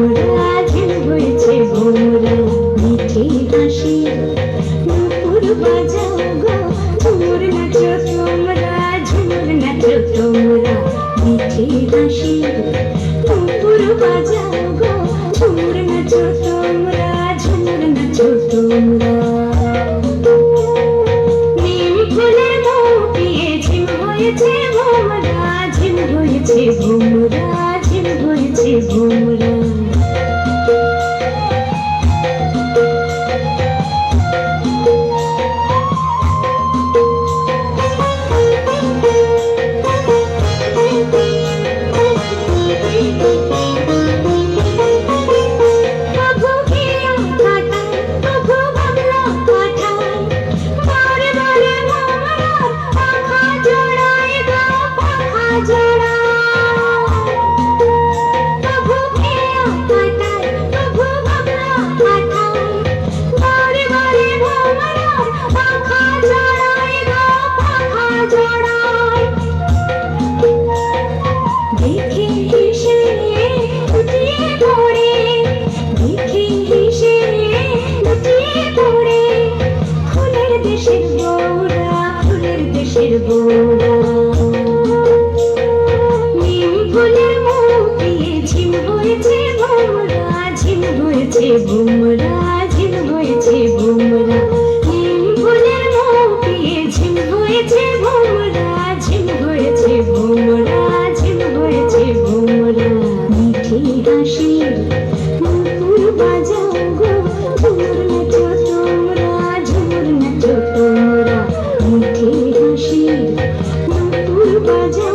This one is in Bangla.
ভোমরা ঝিম হয়েছে ভোমরা মিঠে হাসি নুপুর বাজাও গো ঝুমুর নাচো তোমরা ঝুমুর নাচো তোমরা মিঠে হাসি নুপুর বাজাও গো ঝুমুর নাচো তোমরা ঝুমুর নাচো তোমরা নীল ফুলের মুখিয়ে ঝিম হয়েছে ভোমরা ঝিম হয়েছে ভোমরা ঝিম হয়েছে ভোমরা ভোমরা ঝিম হয়েছে ভোমরা নীল ফুলের মুখিয়ে ঝিম হয়েছে ভোমরা ঝিম হয়েছে ভোমরা ঝিম হয়েছে ভোমরা মিঠে হাসি নুপুর বাজাও গো ঝুমুর নাচো তোমরা ঝুমুর নাচো তোমরা মিঠে হাসি নুপুর বাজাও